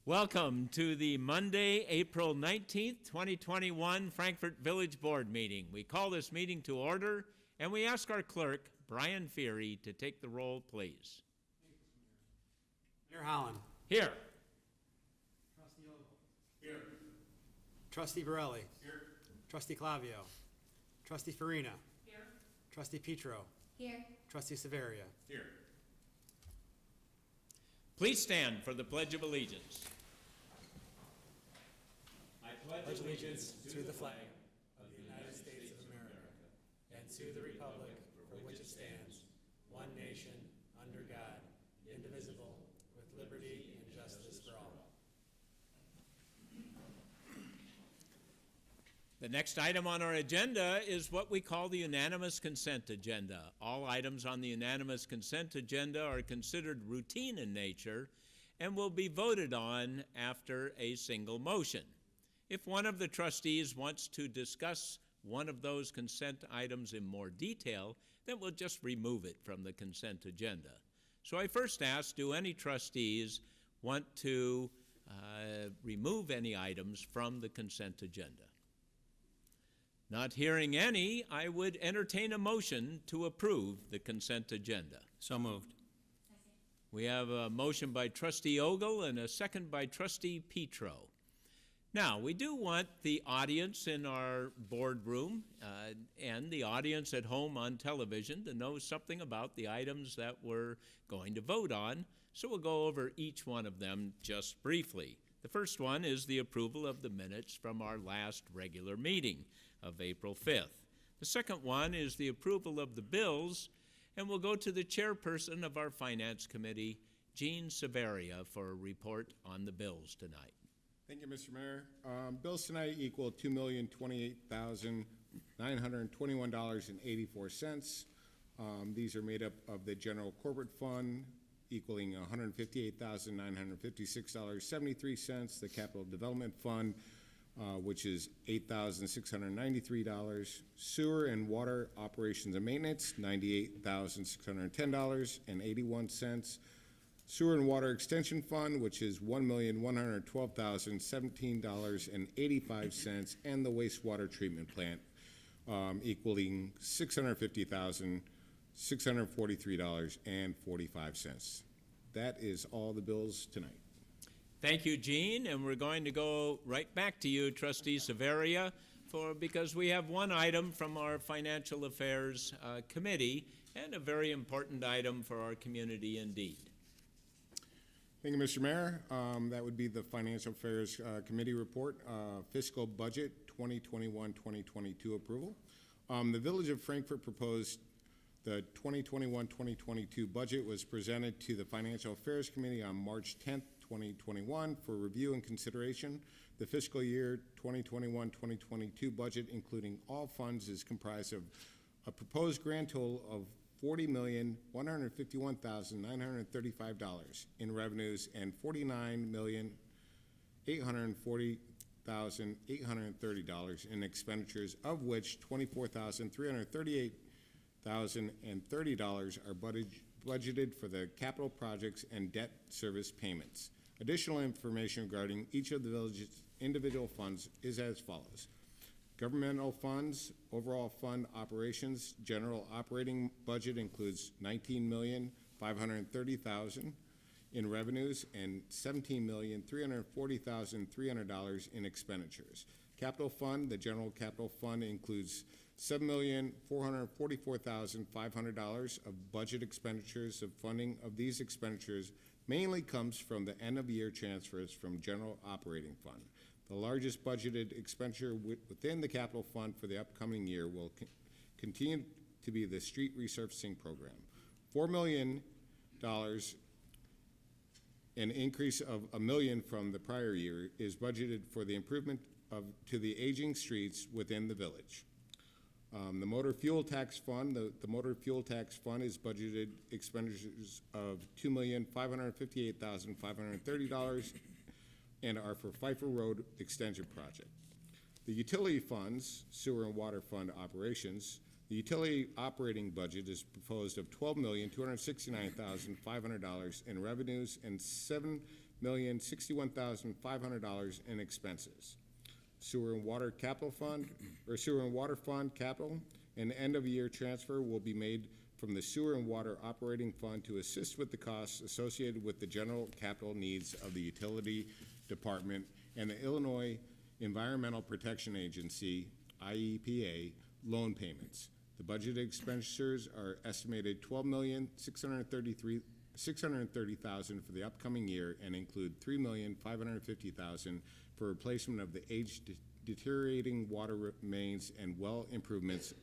Welcome to the Monday, April 19th, 2021 Frankfort Village Board meeting. We call this meeting to order, and we ask our clerk, Brian Feary, to take the roll, please. Mayor Holland. Here. Trustee Ogle. Here. Trustee Borelli. Here. Trustee Clavio. Trustee Farina. Here. Trustee Petro. Here. Trustee Severia. Here. Please stand for the Pledge of Allegiance. I Pledge allegiance to the flag of the United States of America and to the republic for which it stands, one nation, under God, indivisible, with liberty and justice for all. The next item on our agenda is what we call the unanimous consent agenda. All items on the unanimous consent agenda are considered routine in nature and will be voted on after a single motion. If one of the trustees wants to discuss one of those consent items in more detail, then we'll just remove it from the consent agenda. So I first ask, do any trustees want to remove any items from the consent agenda? Not hearing any, I would entertain a motion to approve the consent agenda. So moved. We have a motion by Trustee Ogle and a second by Trustee Petro. Now, we do want the audience in our boardroom and the audience at home on television to know something about the items that we're going to vote on, so we'll go over each one of them just briefly. The first one is the approval of the minutes from our last regular meeting of April 5th. The second one is the approval of the bills, and we'll go to the chairperson of our Finance Committee, Jean Severia, for a report on the bills tonight. Thank you, Mr. Mayor. Bills tonight equal $2,028,921.84. These are made up of the general corporate fund, equaling $158,956.73, the capital development fund, which is $8,693, sewer and water operations and maintenance, $98,610.81, sewer and water extension fund, which is $1,112,017.85, and the wastewater treatment plant, equaling $650,643.45. That is all the bills tonight. Thank you, Jean, and we're going to go right back to you, Trustee Severia, because we have one item from our Financial Affairs Committee and a very important item for our community indeed. Thank you, Mr. Mayor. That would be the Financial Affairs Committee report, fiscal budget 2021-2022 approval. The Village of Frankfort proposed the 2021-2022 budget was presented to the Financial Affairs Committee on March 10th, 2021 for review and consideration. The fiscal year 2021-2022 budget, including all funds, is comprised of a proposed grand total of $40,151,935 in revenues and $49,840,830 in expenditures, of which $24,338,030 are budgeted for the capital projects and debt service payments. Additional information regarding each of the village's individual funds is as follows. Governmental funds, overall fund operations, general operating budget includes $19,530,000 in revenues and $17,340,300 in expenditures. Capital fund, the general capital fund includes $7,444,500 of budget expenditures. Of funding of these expenditures mainly comes from the end-of-year transfers from general operating fund. The largest budgeted expenditure within the capital fund for the upcoming year will continue to be the street resurfacing program. $4 million, an increase of $1 million from the prior year, is budgeted for the improvement to the aging streets within the village. The motor fuel tax fund, the motor fuel tax fund is budgeted expenditures of $2,558,530 and are for Pfeiffer Road Extension Project. The utility funds, sewer and water fund operations, the utility operating budget is proposed of $12,269,500 in revenues and $1,061,500 in expenses. Sewer and Water Capital Fund, or Sewer and Water Fund Capital, an end-of-year transfer will be made from the Sewer and Water Operating Fund to assist with the costs associated with the general capital needs of the Utility Department and the Illinois Environmental Protection Agency, IEPA, loan payments. The budgeted expenditures are estimated $12,630,000 for the upcoming year and include $3,550,000 for replacement of the aged deteriorating water mains and well improvements,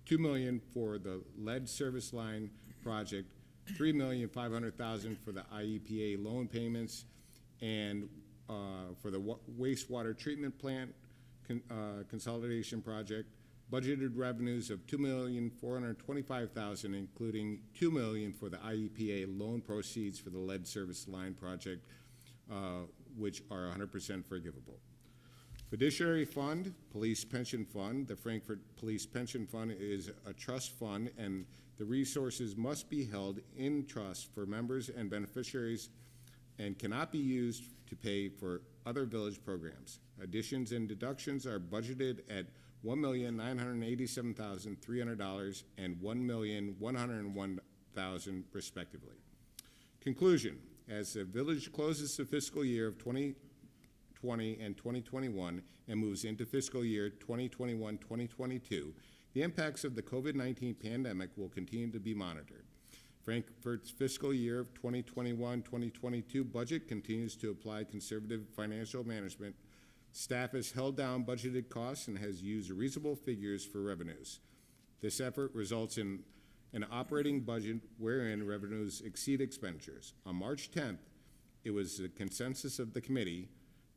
$2 million for the lead service line project, $3,500,000 for the IEPA loan payments, and for the wastewater treatment plant consolidation project, budgeted revenues of $2,425,000, including $2 million for the IEPA loan proceeds for the lead service line project, which are 100% forgivable. Fiduciary Fund, Police Pension Fund. The Frankfort Police Pension Fund is a trust fund, and the resources must be held in trust for members and beneficiaries and cannot be used to pay for other village programs. Additions and deductions are budgeted at $1,987,300 and $1,101,000 respectively. Conclusion: as the village closes the fiscal year of 2020 and 2021 and moves into fiscal year 2021-2022, the impacts of the COVID-19 pandemic will continue to be monitored. Frankfort's fiscal year of 2021-2022 budget continues to apply conservative financial management. Staff has held down budgeted costs and has used reasonable figures for revenues. This effort results in an operating budget wherein revenues exceed expenditures. On March 10th, it was the consensus of the committee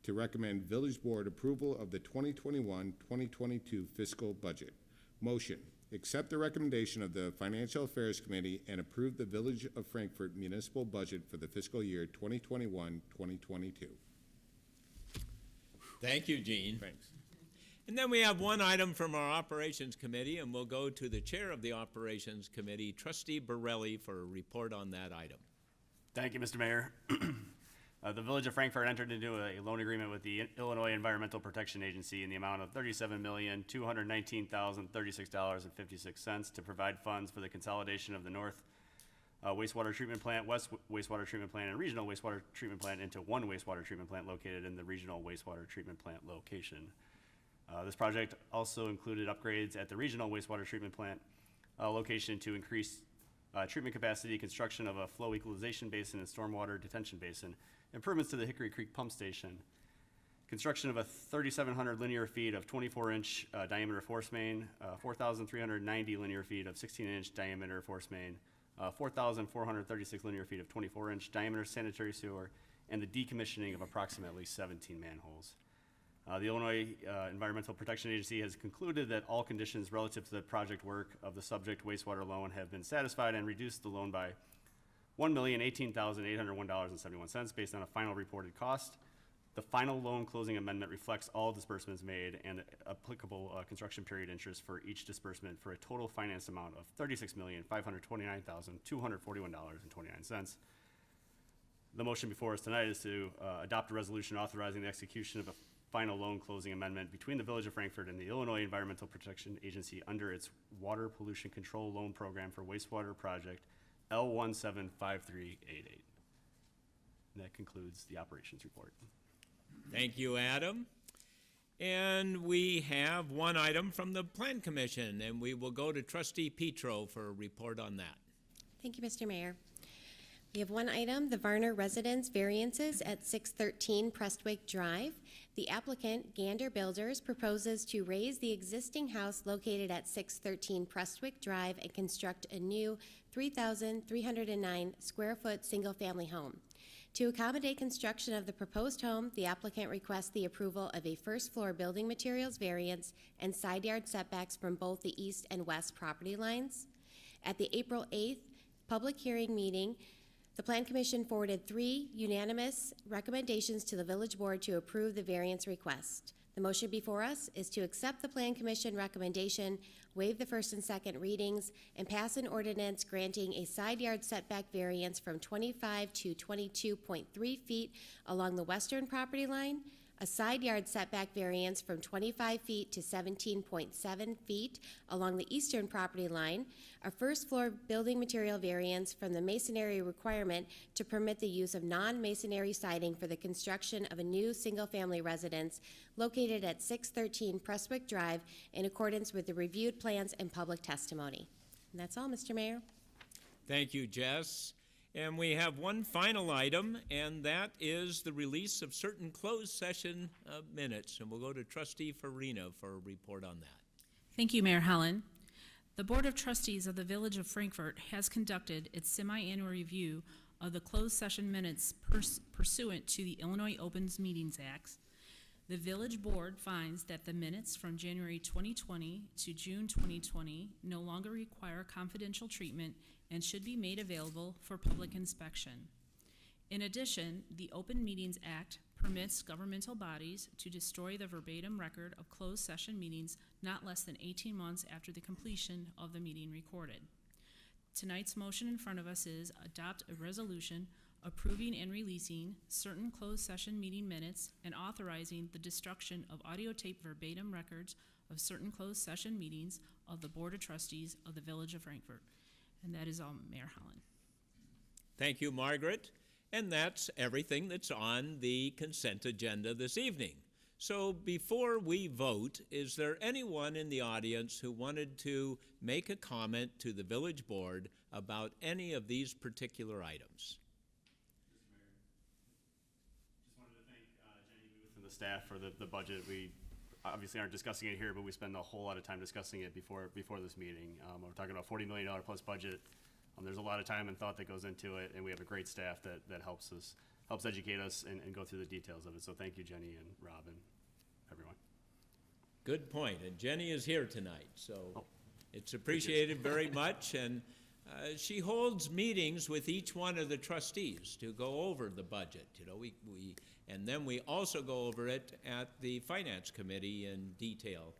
to recommend Village Board approval of the 2021-2022 fiscal budget. Motion: accept the recommendation of the Financial Affairs Committee and approve the Village of Frankfort municipal budget for the fiscal year 2021-2022. Thank you, Gene. Thanks. And then we have one item from our Operations Committee, and we'll go to the Chair of the Operations Committee, Trustee Borelli, for a report on that item. Thank you, Mr. Mayor. The Village of Frankfort entered into a loan agreement with the Illinois Environmental Protection Agency in the amount of $37,219,036.56 to provide funds for the consolidation of the North Wastewater Treatment Plant, West Wastewater Treatment Plant, and Regional Wastewater Treatment Plant into one wastewater treatment plant located in the Regional Wastewater Treatment Plant location. This project also included upgrades at the Regional Wastewater Treatment Plant location to increase treatment capacity, construction of a flow equalization basin and stormwater detention basin, improvements to the Hickory Creek Pump Station, construction of a 3,700 linear feet of 24-inch diameter force main, 4,390 linear feet of 16-inch diameter force main, 4,436 linear feet of 24-inch diameter sanitary sewer, and the decommissioning of approximately 17 manholes. The Illinois Environmental Protection Agency has concluded that all conditions relative to the project work of the subject wastewater loan have been satisfied and reduced the loan by $1,018,801.71 based on a final reported cost. The final loan closing amendment reflects all disbursements made and applicable construction period interest for each disbursement for a total finance amount of $36,529,241.29. The motion before us tonight is to adopt a resolution authorizing the execution of a final loan closing amendment between the Village of Frankfort and the Illinois Environmental Protection Agency under its Water Pollution Control Loan Program for Wastewater Project L175388. And that concludes the operations report. Thank you, Adam. And we have one item from the Plan Commission, and we will go to Trustee Petro for a report on that. Thank you, Mr. Mayor. We have one item, the Varner Residence variances at 613 Prestwick Drive. The applicant, Gander Builders, proposes to raise the existing house located at 613 Prestwick Drive and construct a new 3,309 square foot single-family home. To accommodate construction of the proposed home, the applicant requests the approval of a first-floor building materials variance and side yard setbacks from both the east and west property lines. At the April 8th public hearing meeting, the Plan Commission forwarded 3 unanimous recommendations to the Village Board to approve the variance request. The motion before us is to accept the Plan Commission recommendation, waive the first and second readings, and pass an ordinance granting a side yard setback variance from 25 to 22.3 feet along the western property line, a side yard setback variance from 25 feet to 17.7 feet along the eastern property line, a first floor building material variance from the masonry requirement to permit the use of non-masonry siding for the construction of a new single-family residence located at 613 Prestwick Drive in accordance with the reviewed plans and public testimony. And that's all, Mr. Mayor. Thank you, Jess. And we have one final item, and that is the release of certain closed session minutes. And we'll go to Trustee Farina for a report on that. Thank you, Mayor Holland. The Board of Trustees of the Village of Frankfort has conducted its semi-annual review of the closed session minutes pursuant to the Illinois Opens Meetings Act. The Village Board finds that the minutes from January 2020 to June 2020 no longer require confidential treatment and should be made available for public inspection. In addition, the Open Meetings Act permits governmental bodies to destroy the verbatim record of closed session meetings not less than 18 months after the completion of the meeting recorded. Tonight's motion in front of us is adopt a resolution approving and releasing certain closed session meeting minutes and authorizing the destruction of audio tape verbatim records of certain closed session meetings of the Board of Trustees of the Village of Frankfort. And that is all, Mayor Holland. Thank you, Margaret. And that's everything that's on the consent agenda this evening. So before we vote, is there anyone in the audience who wanted to make a comment to the village board about any of these particular items? Just wanted to thank Jenny Booth and the staff for the budget. We obviously aren't discussing it here, but we spend a whole lot of time discussing it before this meeting. We're talking about $40 million plus budget. There's a lot of time and thought that goes into it, and we have a great staff that helps educate us and go through the details of it. So thank you, Jenny and Rob and everyone. Good point. And Jenny is here tonight, so it's appreciated very much. And she holds meetings with each one of the trustees to go over the budget. You know, and then we also go over it at the Finance Committee in detail.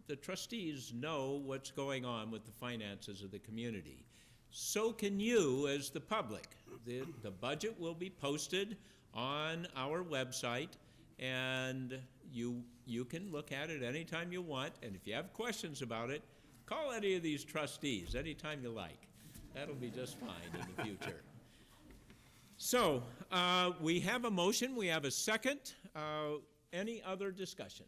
The trustees know what's going on with the finances of the community. So can you as the public. The budget will be posted on our website, and you can look at it anytime you want. And if you have questions about it, call any of these trustees anytime you like. That'll be just fine in the future. So we have a motion. We have a second. Any other discussion?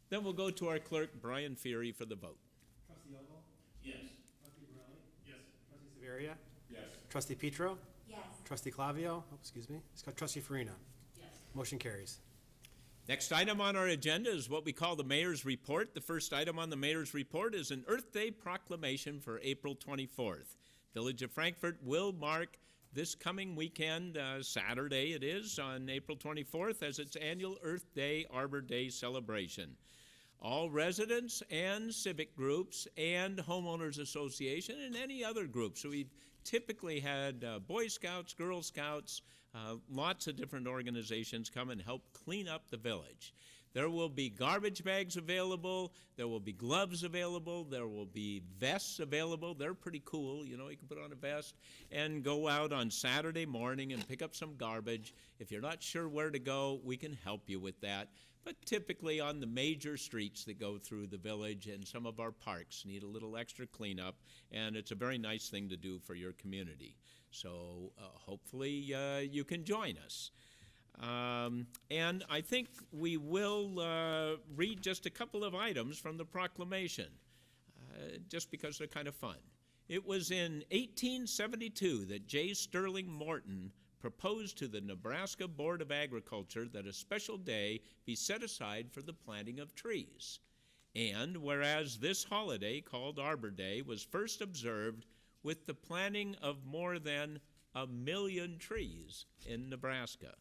Then we'll go to our clerk, Brian Feary, for the vote. Trustee Ogle? Yes. Trustee Borelli? Yes. Trustee Severia? Yes. Trustee Petro? Yes. Trustee Clavio? Oh, excuse me. Trustee Farina? Yes. Motion carries. Next item on our agenda is what we call the Mayor's Report. The first item on the Mayor's Report is an Earth Day proclamation for April 24th. Village of Frankfort will mark this coming weekend, Saturday it is, on April 24th, as its annual Earth Day Arbor Day celebration. All residents and civic groups and homeowners association and any other groups. So we've typically had Boy Scouts, Girl Scouts, lots of different organizations come and help clean up the village. There will be garbage bags available, there will be gloves available, there will be vests available. They're pretty cool, you know, you can put on a vest and go out on Saturday morning and pick up some garbage. If you're not sure where to go, we can help you with that. But typically on the major streets that go through the village, and some of our parks need a little extra cleanup, and it's a very nice thing to do for your community. So hopefully you can join us. And I think we will read just a couple of items from the proclamation, just because they're kind of fun. It was in 1872 that J. Sterling Morton proposed to the Nebraska Board of Agriculture that a special day be set aside for the planting of trees. And whereas this holiday, called Arbor Day, was first observed with the planting of more than 1 million trees in Nebraska.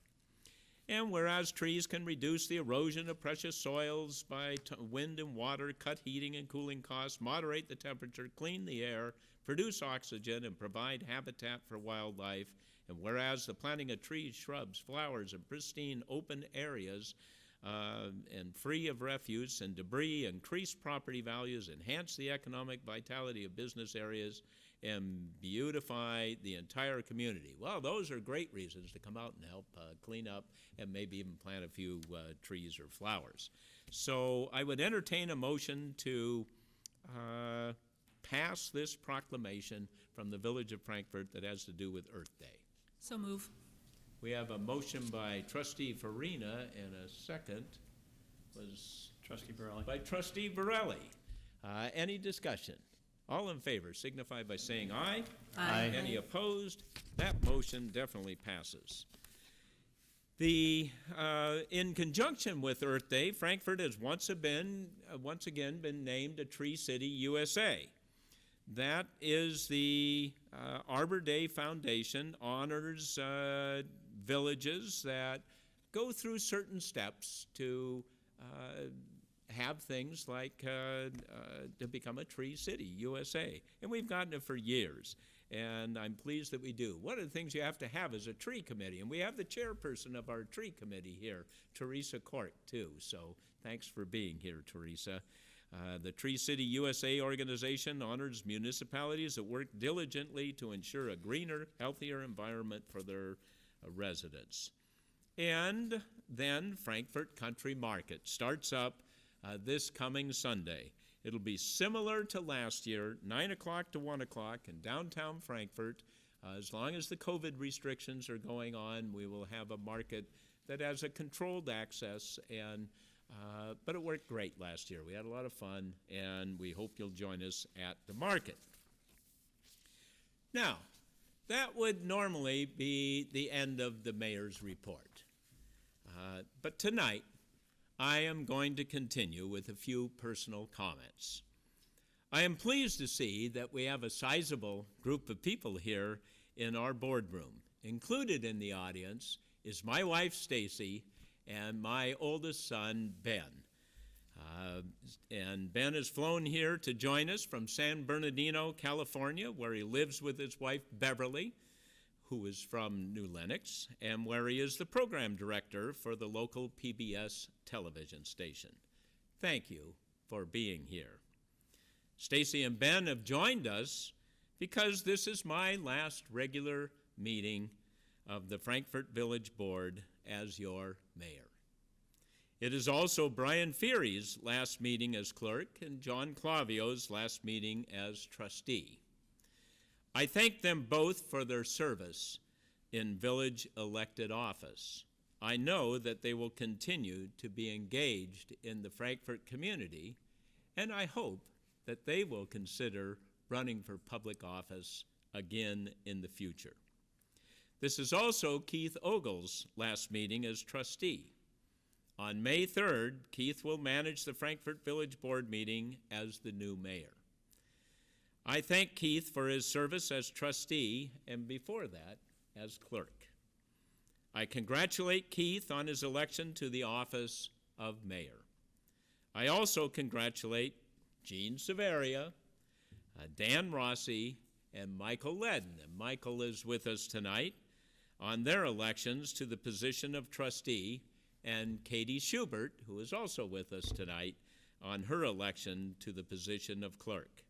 And whereas trees can reduce the erosion of precious soils by wind and water, cut heating and cooling costs, moderate the temperature, clean the air, produce oxygen, and provide habitat for wildlife. And whereas the planting of trees, shrubs, flowers, and pristine open areas and free of refuse and debris increase property values, enhance the economic vitality of business areas, and beautify the entire community. Well, those are great reasons to come out and help clean up and maybe even plant a few trees or flowers. So I would entertain a motion to pass this proclamation from the Village of Frankfort that has to do with Earth Day. So move. We have a motion by Trustee Farina and a second was Trustee Borelli. by Trustee Borelli. Any discussion? All in favor signify by saying aye. Aye. Any opposed? That motion definitely passes. In conjunction with Earth Day, Frankfort has once again been named a Tree City, USA. That is the Arbor Day Foundation honors villages that go through certain steps to have things like to become a Tree City, USA. And we've gotten it for years, and I'm pleased that we do. One of the things you have to have is a tree committee, and we have the chairperson of our tree committee here, Teresa Court, too. So thanks for being here, Teresa. The Tree City USA organization honors municipalities that work diligently to ensure a greener, healthier environment for their residents. And then Frankfort Country Market starts up this coming Sunday. It'll be similar to last year, 9 o'clock to 1 o'clock in downtown Frankfort. As long as the COVID restrictions are going on, we will have a market that has a controlled access, and but it worked great last year. We had a lot of fun, and we hope you'll join us at the market. Now, that would normally be the end of the mayor's report. But tonight, I am going to continue with a few personal comments. I am pleased to see that we have a sizable group of people here in our boardroom. Included in the audience is my wife, Stacy, and my oldest son, Ben. And Ben has flown here to join us from San Bernardino, California, where he lives with his wife, Beverly, who is from New Lenox, and where he is the program director for the local PBS television station. Thank you for being here. Stacy and Ben have joined us because this is my last regular meeting of the Frankfort Village Board as your mayor. It is also Brian Feary's last meeting as clerk and John Clavio's last meeting as trustee. I thank them both for their service in village elected office. I know that they will continue to be engaged in the Frankfort community, and I hope that they will consider running for public office again in the future. This is also Keith Ogle's last meeting as trustee. On May 3rd, Keith will manage the Frankfort Village Board meeting as the new mayor. I thank Keith for his service as trustee and before that as clerk. I congratulate Keith on his election to the office of mayor. I also congratulate Jean Severia, Dan Rossi, and Michael Ledden. And Michael is with us tonight on their elections to the position of trustee, and Katie Schubert, who is also with us tonight, on her election to the position of clerk.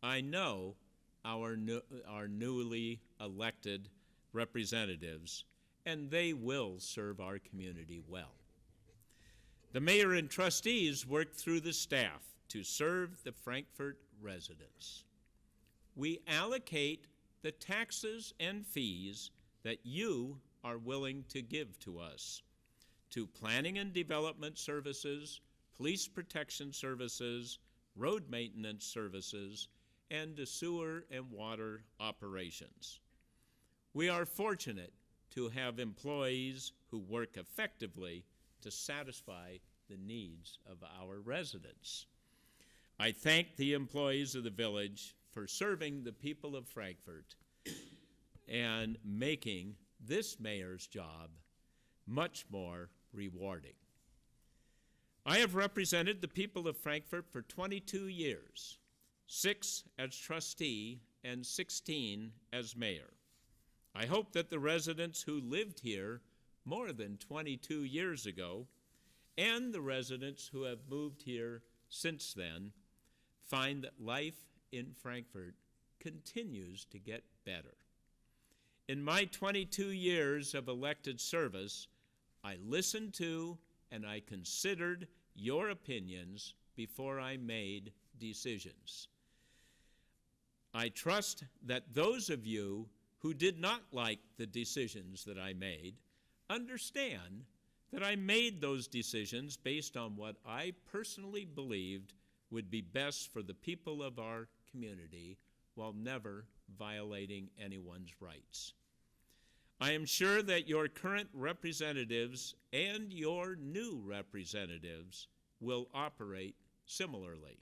I know our newly elected representatives, and they will serve our community well. The mayor and trustees work through the staff to serve the Frankfort residents. We allocate the taxes and fees that you are willing to give to us, to planning and development services, police protection services, road maintenance services, and to sewer and water operations. We are fortunate to have employees who work effectively to satisfy the needs of our residents. I thank the employees of the village for serving the people of Frankfort and making this mayor's job much more rewarding. I have represented the people of Frankfort for 22 years, 6 as trustee and 16 as mayor. I hope that the residents who lived here more than 22 years ago and the residents who have moved here since then find that life in Frankfort continues to get better. In my 22 years of elected service, I listened to and I considered your opinions before I made decisions. I trust that those of you who did not like the decisions that I made understand that I made those decisions based on what I personally believed would be best for the people of our community while never violating anyone's rights. I am sure that your current representatives and your new representatives will operate similarly.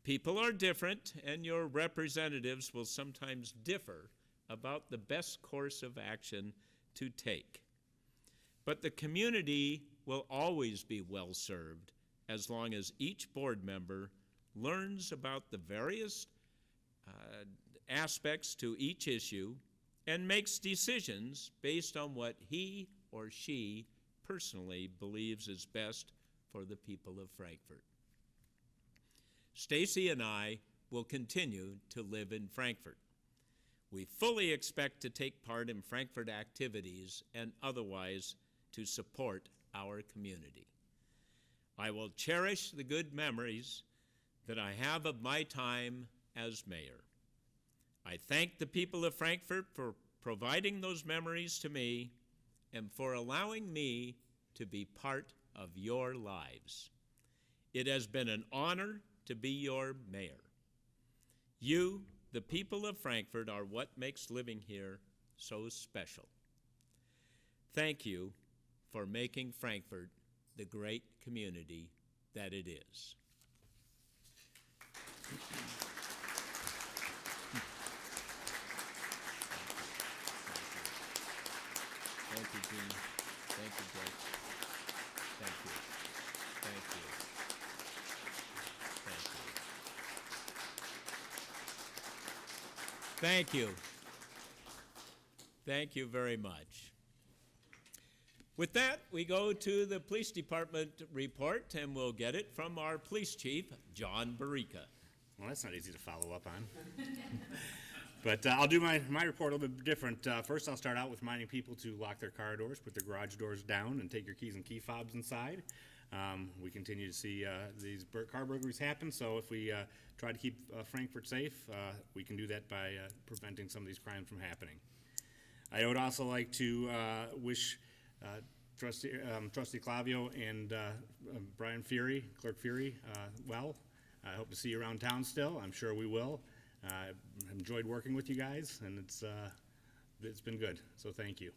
People are different, and your representatives will sometimes differ about the best course of action to take. But the community will always be well served as long as each board member learns about the various aspects to each issue and makes decisions based on what he or she personally believes is best for the people of Frankfort. Stacy and I will continue to live in Frankfort. We fully expect to take part in Frankfort activities and otherwise to support our community. I will cherish the good memories that I have of my time as mayor. I thank the people of Frankfort for providing those memories to me and for allowing me to be part of your lives. It has been an honor to be your mayor. You, the people of Frankfort, are what makes living here so special. Thank you for making Frankfort the great community that it is. Thank you, Dean. Thank you, Judge. Thank you. Thank you. Thank you. Thank you. Thank you very much. With that, we go to the police department report, and we'll get it from our police chief, John Barica. Well, that's not easy to follow up on. But I'll do my report a little bit different. First, I'll start out with reminding people to lock their car doors, put their garage doors down, and take your keys and key fobs inside. We continue to see these car burglaries happen, so if we try to keep Frankfort safe, we can do that by preventing some of these crimes from happening. I would also like to wish Trustee Clavio and Brian Fury, Clerk Fury, well. I hope to see you around town still. I'm sure we will. I've enjoyed working with you guys, and it's been good, so thank you.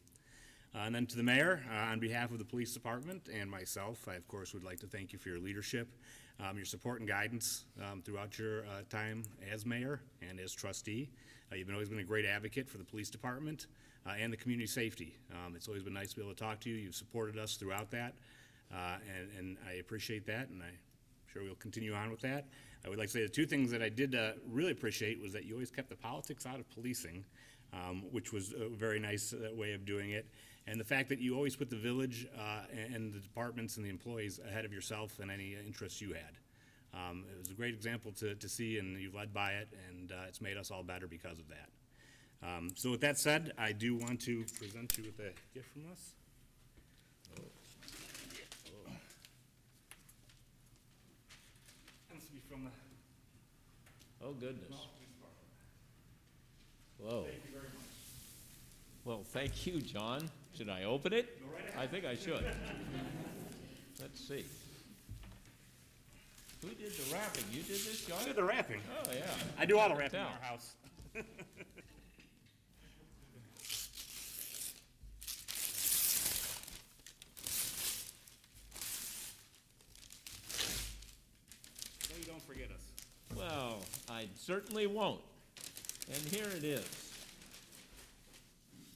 And then to the mayor, on behalf of the police department and myself, I of course would like to thank you for your leadership, your support and guidance throughout your time as mayor and as trustee. You've always been a great advocate for the police department and the community safety. It's always been nice to be able to talk to you. You've supported us throughout that, and I appreciate that, and I'm sure we'll continue on with that. I would like to say the two things that I did really appreciate was that you always kept the politics out of policing, which was a very nice way of doing it. And the fact that you always put the village and the departments and the employees ahead of yourself and any interests you had. It was a great example to see, and you've led by it, and it's made us all better because of that. So with that said, I do want to present you with a gift from us. That must be from the Oh, goodness. Whoa. Thank you very much. Well, thank you, John. Should I open it? I think I should. Let's see. Who did the wrapping? You did this, John? I did the wrapping. Oh, yeah. I do all the wrapping in Tell. our house. So you don't forget us. Well, I certainly won't. And here it is.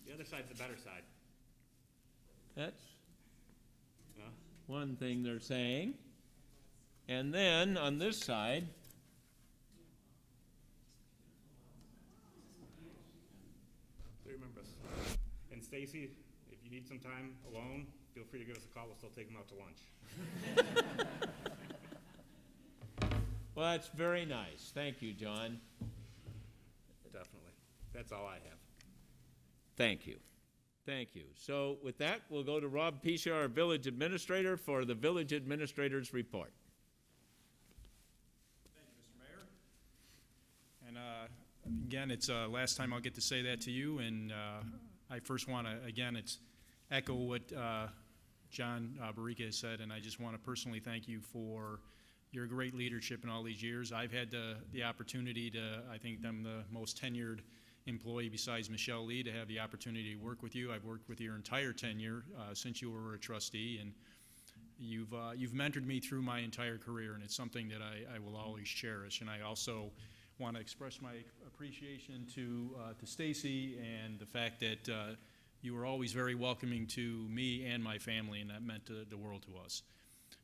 The other side's the better side. That's one thing they're saying. And then on this side, Remember us. And Stacy, if you need some time alone, feel free to give us a call. We'll still take them out to lunch. well, that's very nice. Thank you, John. Definitely. That's all I have. Thank you. Thank you. So with that, we'll go to Rob Pisha, our village administrator, for the village administrator's report. Thank you, Mr. Mayor. And again, it's last time I'll get to say that to you, and I first want to, again, it's echo what John Barrica has said, and I just want to personally thank you for your great leadership in all these years. I've had the opportunity to, I think I'm the most tenured employee besides Michelle Lee, to have the opportunity to work with you. I've worked with your entire tenure since you were a trustee, and you've mentored me through my entire career, and it's something that I will always cherish. And I also want to express my appreciation to Stacy, and the fact that you were always very welcoming to me and my family, and that meant the world to us.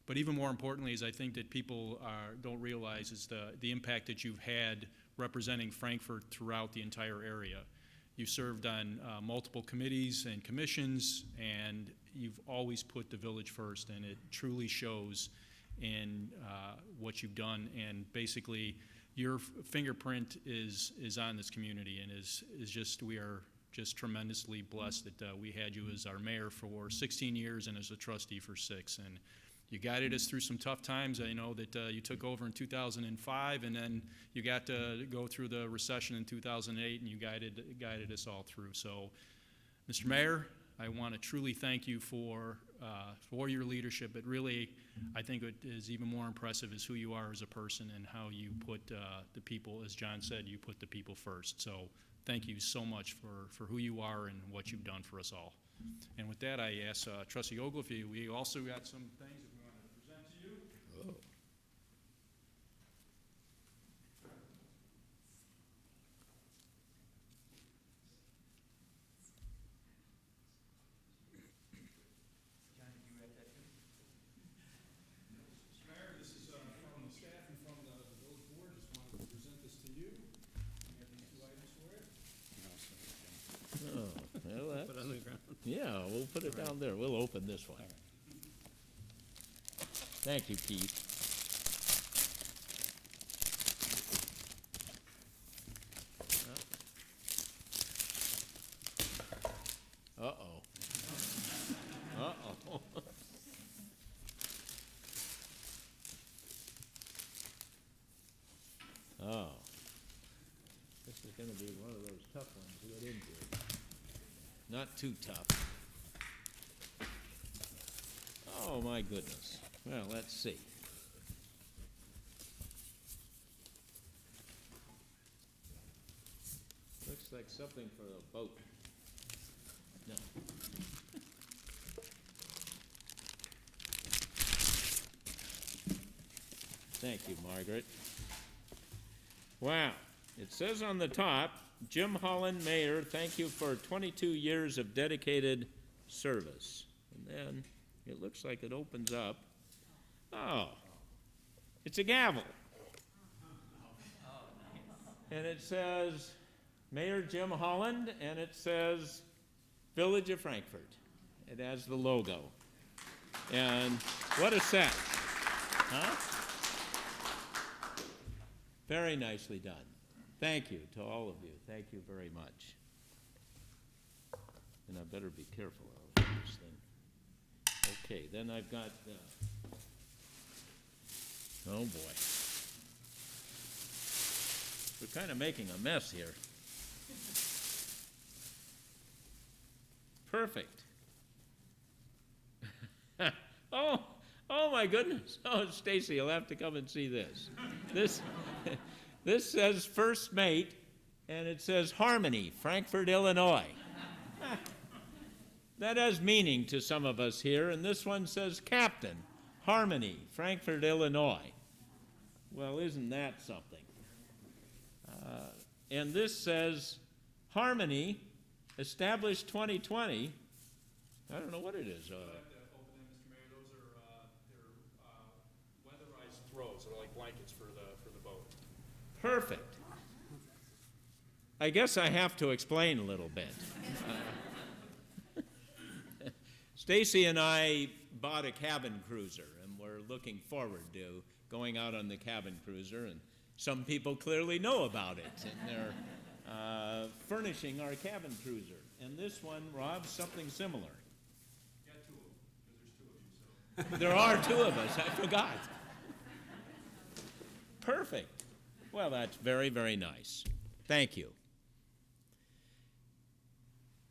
But even more importantly is I think that people don't realize is the impact that you've had representing Frankfort throughout the entire area. You served on multiple committees and commissions, and you've always put the village first, and it truly shows in what you've done. And basically, your fingerprint is on this community, and is just, we are just tremendously blessed that we had you as our mayor for 16 years and as a trustee for 6. And you guided us through some tough times. I know that you took over in 2005, and then you got to go through the recession in 2008, and you guided us all through. So, Mr. Mayor, I want to truly thank you for your leadership. But really, I think what is even more impressive is who you are as a person and how you put the people, as John said, you put the people first. So thank you so much for who you are and what you've done for us all. And with that, I ask Trustee Ogilvie, we also got some things that we want to present to you. Oh. Mr. Mayor, this is from the staff and from the village board. Just wanted to present this to you. We have these 2 items for you. Oh, well, that's, yeah, we'll put it down there. We'll open this one. Thank you, Keith. Uh-oh. Uh-oh. Oh. This is gonna be one of those tough ones to get into. Not too tough. Oh, my goodness. Well, let's see. Looks like something for a boat. No. Thank you, Margaret. Wow. It says on the top, Jim Holland, Mayor, thank you for 22 years of dedicated service. And then it looks like it opens up. Oh, it's a gavel. And it says, Mayor Jim Holland, and it says, Village of Frankfort. It has the logo. And what a set. Huh? Very nicely done. Thank you to all of you. Thank you very much. And I better be careful of this thing. Okay, then I've got, oh boy. We're kind of making a mess here. Perfect. Oh my goodness. Oh, Stacy, you'll have to come and see this. This says First Mate, and it says Harmony, Frankfort, Illinois. That has meaning to some of us here, and this one says Captain, Harmony, Frankfort, Illinois. Well, isn't that something? And this says Harmony, established 2020, I don't know what it is. I'd like to open them, Mr. Mayor. Those are, they're weatherized throws. They're like blankets for the boat. Perfect. I guess I have to explain a little bit. Stacy and I bought a cabin cruiser, and we're looking forward to going out on the cabin cruiser, and some people clearly know about it, and they're furnishing our cabin cruiser. And this one, Rob, something similar. You got two of them, because there's two of you, so. There are two of us, I forgot. Perfect. Well, that's very, very nice. Thank you.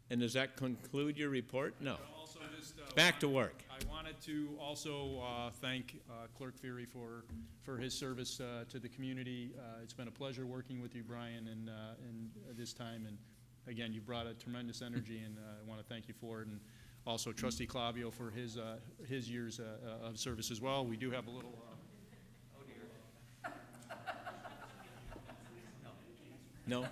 And does that conclude your report? No. Also, just, Back to work. I wanted to also thank Clerk Fury for his service to the community. It's been a pleasure working with you, Brian, and this time. And again, you brought a tremendous energy, and I want to thank you for it. And also Trustee Clavio for his years of service as well. We do have a little. No?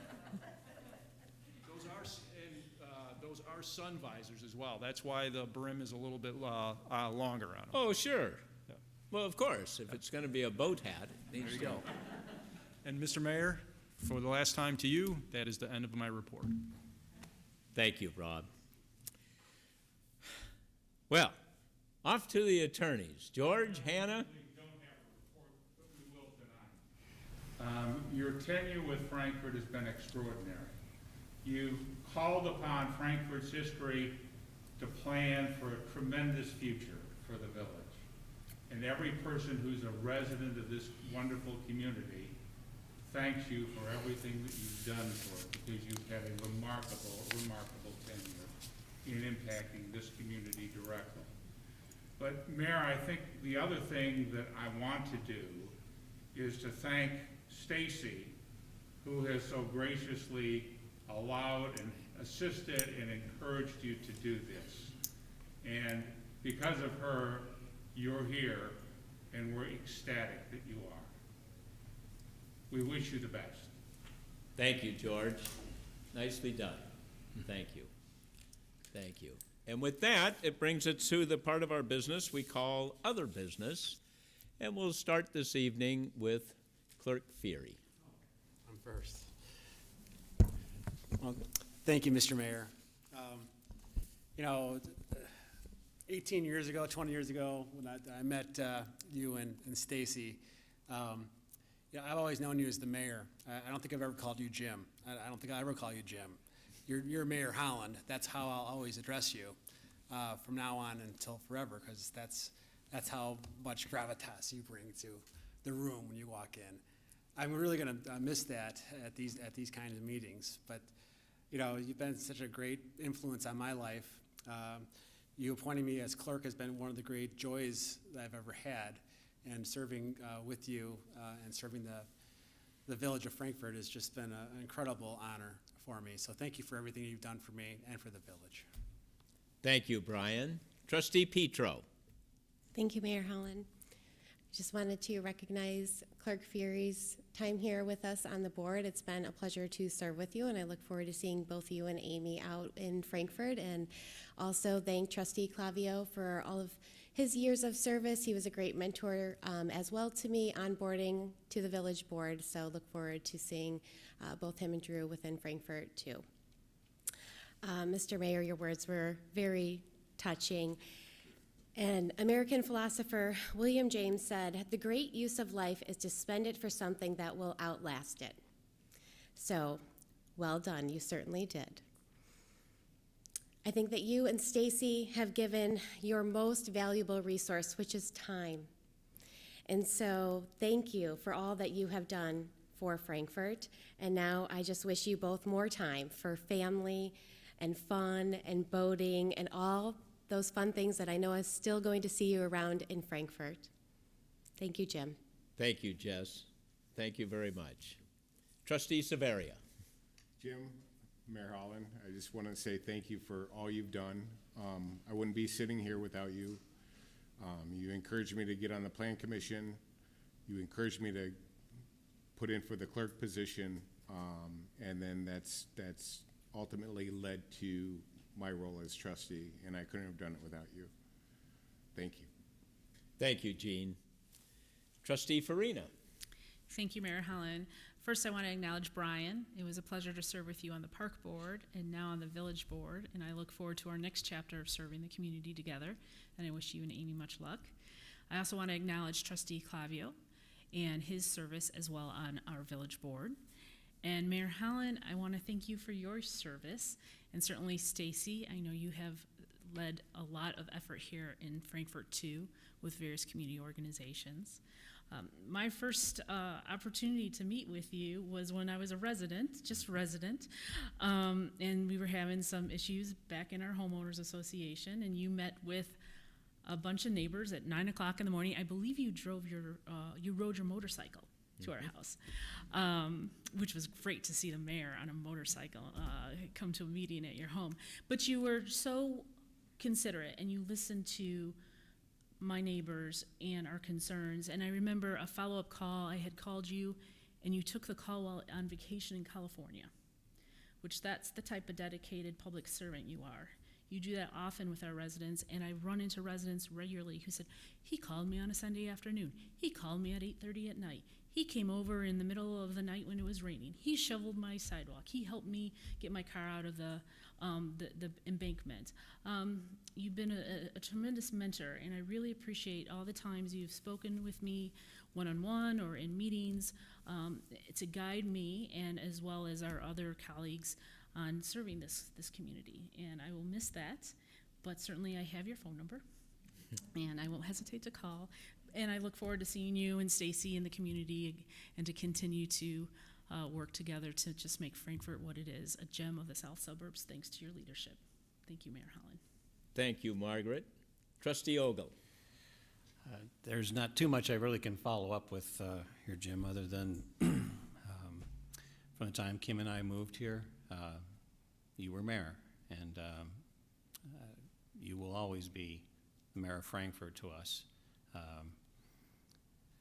Those are sun visors as well. That's why the brim is a little bit longer on them. Oh, sure. Yeah. Well, of course, if it's going to be a boat hat, it needs to go. And Mr. Mayor, for the last time to you, that is the end of my report. Thank you, Rob. Well, off to the attorneys. George, Hannah? We don't have a report, but we will tonight. Your tenure with Frankfort has been extraordinary. You called upon Frankfort's history to plan for a tremendous future for the village. And every person who's a resident of this wonderful community thanks you for everything that you've done for it, because you've had a remarkable, remarkable tenure in impacting this community directly. But Mayor, I think the other thing that I want to do is to thank Stacy, who has so graciously allowed and assisted and encouraged you to do this. And because of her, you're here, and we're ecstatic that you are. We wish you the best. Thank you, George. Nicely done. Thank you. Thank you. And with that, it brings us to the part of our business we call other business. And we'll start this evening with Clerk Fury. I'm first. Well, thank you, Mr. Mayor. 18 years ago, 20 years ago, when I met you and Stacy, I've always known you as the mayor. I don't think I've ever called you Jim. I don't think I'll ever call you Jim. You're Mayor Holland. That's how I'll always address you from now on until forever, because that's how much gravitas you bring to the room when you walk in. I'm really going to miss that at these kinds of meetings. But you've been such a great influence on my life. You appointing me as clerk has been one of the great joys that I've ever had. And serving with you and serving the village of Frankfort has just been an incredible honor for me. So thank you for everything you've done for me and for the village. Thank you, Brian. Trustee Petro. Thank you, Mayor Holland. Just wanted to recognize Clerk Fury's time here with us on the board. It's been a pleasure to serve with you, and I look forward to seeing both you and Amy out in Frankfort. And also thank Trustee Clavio for all of his years of service. He was a great mentor as well to me, onboarding to the village board. So look forward to seeing both him and Drew within Frankfort too. Mr. Mayor, your words were very touching. And American philosopher William James said, "The great use of life is to spend it for something that will outlast it." So, well done, you certainly did. I think that you and Stacy have given your most valuable resource, which is time. And so, thank you for all that you have done for Frankfort. And now I just wish you both more time for family and fun and boating and all those fun things that I know is still going to see you around in Frankfort. Thank you, Jim. Thank you, Jess. Thank you very much. Trustee Severia. Jim, Mayor Holland, I just want to say thank you for all you've done. I wouldn't be sitting here without you. You encouraged me to get on the Plan Commission. You encouraged me to put in for the clerk position, and then that's ultimately led to my role as trustee, and I couldn't have done it without you. Thank you. Thank you, Gene. Trustee Farina. Thank you, Mayor Holland. First, I want to acknowledge Brian. It was a pleasure to serve with you on the Park Board and now on the Village Board, and I look forward to our next chapter of serving the community together, and I wish you and Amy much luck. I also want to acknowledge Trustee Clavio and his service as well on our Village Board. And Mayor Holland, I want to thank you for your service, and certainly Stacy, I know you have led a lot of effort here in Frankfort too with various community organizations. My first opportunity to meet with you was when I was a resident, and we were having some issues back in our homeowners association, and you met with a bunch of neighbors at 9 o'clock in the morning. I believe you rode your motorcycle to our house, which was great to see the mayor on a motorcycle come to a meeting at your home. But you were so considerate, and you listened to my neighbors and our concerns. And I remember a follow-up call. I had called you, and you took the call while on vacation in California, which that's the type of dedicated public servant you are. You do that often with our residents, and I run into residents regularly who said, he called me on a Sunday afternoon. He called me at 8:30 at night. He came over in the middle of the night when it was raining. He shoveled my sidewalk. He helped me get my car out of the embankment. You've been a tremendous mentor, and I really appreciate all the times you've spoken with me one-on-one or in meetings to guide me and as well as our other colleagues on serving this community. And I will miss that, but certainly I have your phone number, and I won't hesitate to call. And I look forward to seeing you and Stacy in the community and to continue to work together to just make Frankfort what it is, a gem of the South Suburbs, thanks to your leadership. Thank you, Mayor Holland. Thank you, Margaret. Trustee Ogle. There's not too much I really can follow up with here, Jim, other than from the time Kim and I moved here, you were mayor, and you will always be the mayor of Frankfort to us.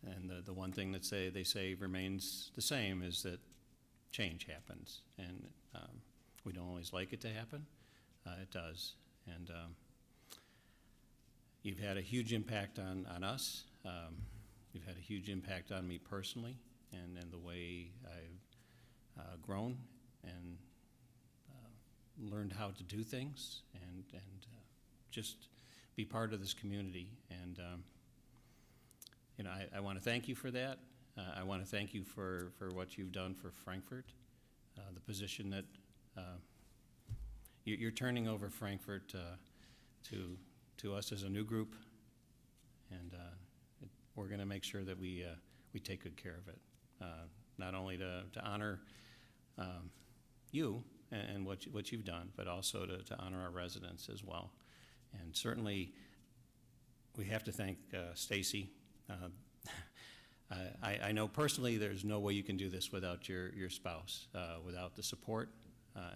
And the one thing that they say remains the same is that change happens, and we don't always like it to happen. It does, and you've had a huge impact on us. You've had a huge impact on me personally, and the way I've grown and learned how to do things, and just be part of this community. And you know, I want to thank you for that. I want to thank you for what you've done for Frankfort, the position that you're turning over Frankfort to us as a new group, and we're going to make sure that we take good care of it, not only to honor you and what you've done, but also to honor our residents as well. And certainly, we have to thank Stacy. I know personally there's no way you can do this without your spouse, without the support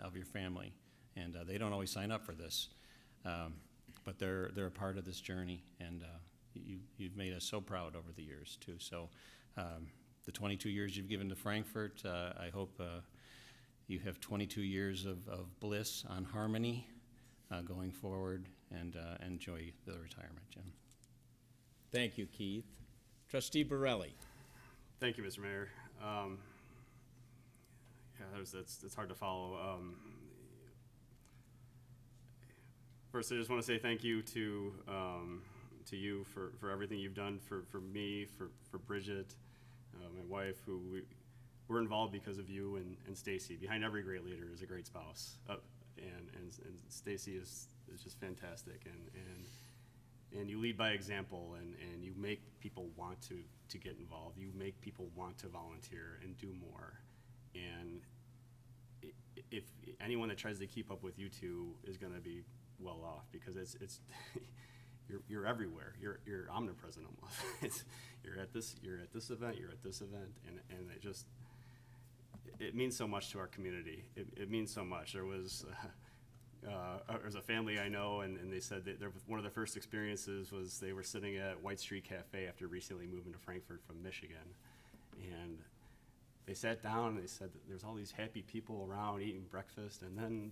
of your family, and they don't always sign up for this, but they're a part of this journey, and you've made us so proud over the years too. So the 22 years you've given to Frankfort, I hope you have 22 years of bliss on Harmony going forward, and enjoy the retirement, Jim. Thank you, Keith. Trustee Borelli. Thank you, Mr. Mayor. That's hard to follow. First, I just want to say thank you to you for everything you've done for me, for Bridget, my wife, who we're involved because of you and Stacy. Behind every great leader is a great spouse, and Stacy is just fantastic, and you lead by example, and you make people want to get involved. You make people want to volunteer and do more. And if anyone that tries to keep up with you two is going to be well off, because it's you're everywhere. You're omnipresent almost. You're at this event. You're at this event, and it means so much to our community. It means so much. There's a family I know, and they said that one of their first experiences was they were sitting at White Street Cafe after recently moving to Frankfort from Michigan, and they sat down and they said that there's all these happy people around eating breakfast, and then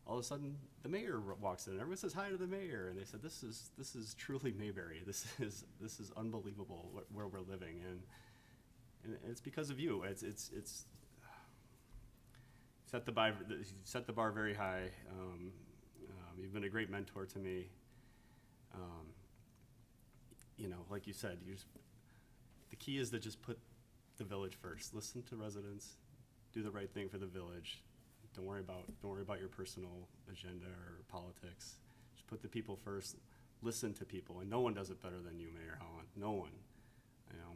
all of a sudden the mayor walks in and everyone says hi to the mayor, and they said, this is truly Mayberry. This is unbelievable where we're living, and it's because of you. It's set the bar very high. You've been a great mentor to me. Like you said, the key is to just put the village first. Listen to residents, do the right thing for the village. Don't worry about your personal agenda or politics. Just put the people first. Listen to people, and no one does it better than you, Mayor Holland. No one.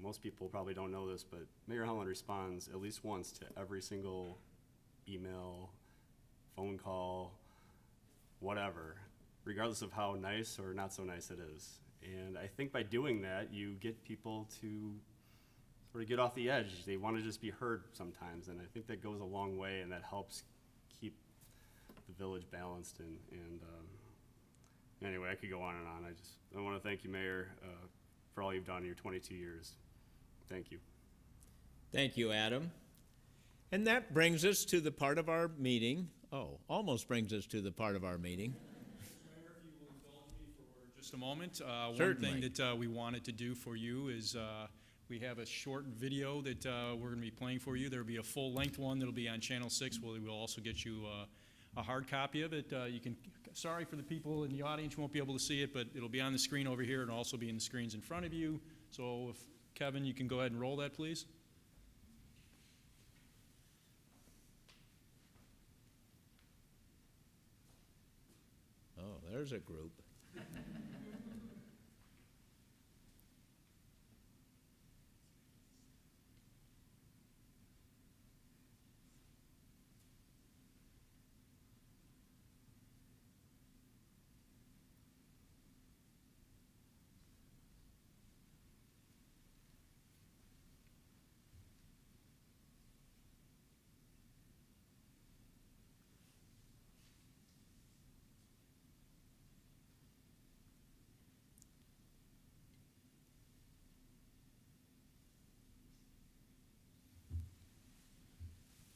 Most people probably don't know this, but Mayor Holland responds at least once to every single email, phone call, whatever, regardless of how nice or not so nice it is. And I think by doing that, you get people to sort of get off the edge. They want to just be heard sometimes, and I think that goes a long way, and that helps keep the village balanced. And anyway, I could go on and on. I want to thank you, Mayor, for all you've done in your 22 years. Thank you. Thank you, Adam. And that brings us to the part of our meeting. Oh, almost brings us to the part of our meeting. Mayor, if you will indulge me for just a moment. One Certainly. thing that we wanted to do for you is we have a short video that we're going to be playing for you. There will be a full-length one that will be on Channel 6. We'll also get you a hard copy of it. Sorry for the people in the audience who won't be able to see it, but it'll be on the screen over here and also be in the screens in front of you. So if, Kevin, you can go ahead and roll that, please. Oh, there's a group.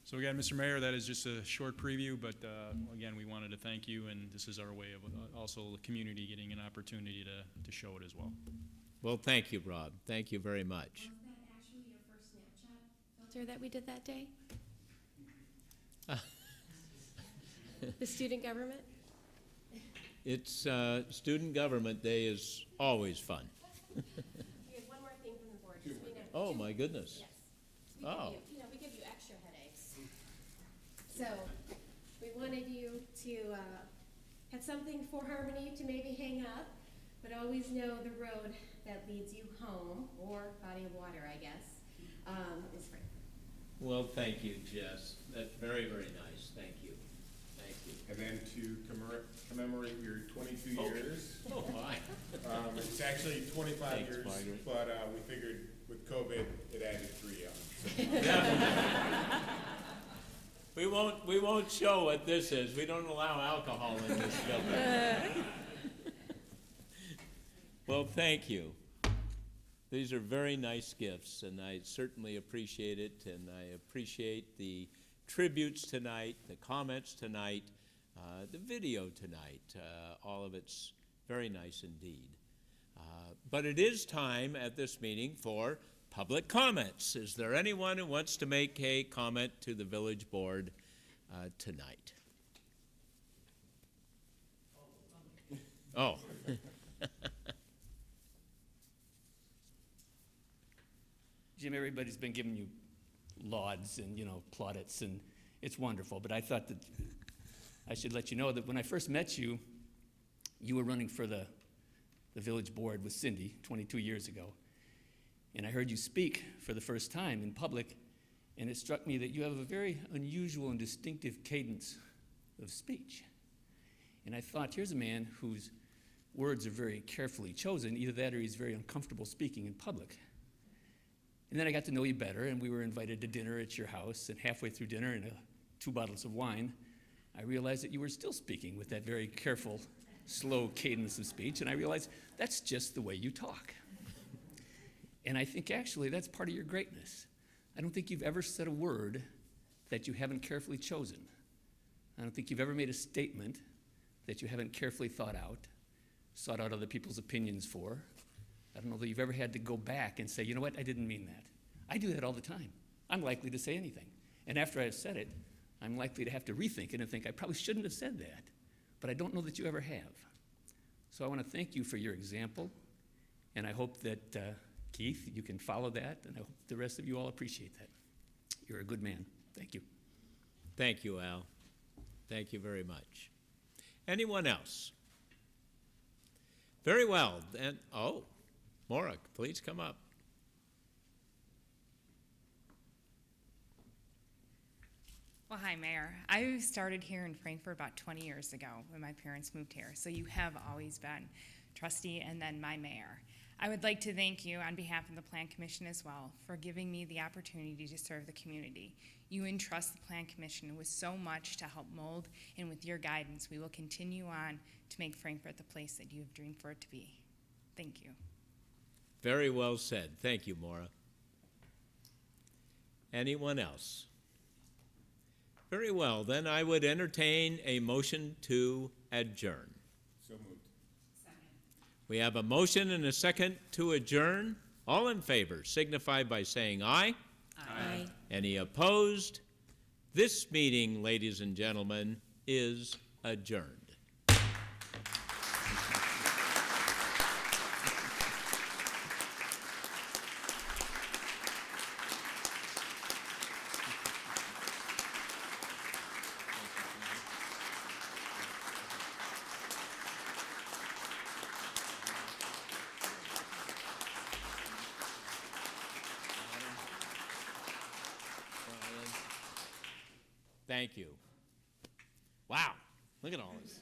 So again, Mr. Mayor, that is just a short preview, but again, we wanted to thank you, and this is our way of also the community getting an opportunity to show it as well. Well, thank you, Rob. Thank you very much. Was that actually your first Snapchat filter that we did that day? The student government? It's Student Government Day is always fun. We have one more thing from the board. Just so we know. Oh, my goodness. Yes. We Oh. we give you extra headaches. So, we wanted you to have something for Harmony to maybe hang up, but always know the road that leads you home, or body of water, I guess, is Frankfort. Well, thank you, Jess. That's very, very nice. Thank you. Thank you. And then to commemorate your 22 years, Oh, my. it's actually 25 Thanks, years, Margaret. but we figured with COVID, it added 3 on. We won't show what this is. We don't allow alcohol in this building. Well, thank you. These are very nice gifts, and I certainly appreciate it, and I appreciate the tributes tonight, the comments tonight, the video tonight. All of it's very nice indeed. But it is time at this meeting for public comments. Is there anyone who wants to make a comment to the village board tonight? Oh. Jim, everybody's been giving you lauds and, plaudits, and it's wonderful. But I thought that I should let you know that when I first met you, you were running for the village board with Cindy 22 years ago. And I heard you speak for the first time in public, and it struck me that you have a very unusual and distinctive cadence of speech. And I thought, here's a man whose words are very carefully chosen. Either that or he's very uncomfortable speaking in public. And then I got to know you better, and we were invited to dinner at your house, and halfway through dinner and 2 bottles of wine, I realized that you were still speaking with that very careful, slow cadence of speech, and I realized that's just the way you talk. And I think actually that's part of your greatness. I don't think you've ever said a word that you haven't carefully chosen. I don't think you've ever made a statement that you haven't carefully thought out, sought out other people's opinions for. I don't know that you've ever had to go back and say, you know what, I didn't mean that. I do that all the time. I'm likely to say anything. And after I've said it, I'm likely to have to rethink it and think, I probably shouldn't have said that. But I don't know that you ever have. So I want to thank you for your example, and I hope that, Keith, you can follow that, and I hope the rest of you all appreciate that. You're a good man. Thank you. Thank you, Al. Thank you very much. Anyone else? Very well. Then, Maura, please come up. Well, hi, Mayor. I started here in Frankfort about 20 years ago when my parents moved here, so you have always been trustee and then my mayor. I would like to thank you on behalf of the Plan Commission as well for giving me the opportunity to serve the community. You entrust the Plan Commission with so much to help mold, and with your guidance, we will continue on to make Frankfort the place that you have dreamed for it to be. Thank you. Very well said. Thank you, Maura. Anyone else? Very well, then I would entertain a motion to adjourn. So moved. We have a motion and a second to adjourn. All in favor signify by saying aye. Aye. Any opposed? This meeting, ladies and gentlemen, is adjourned. Thank you. Wow, look at all this.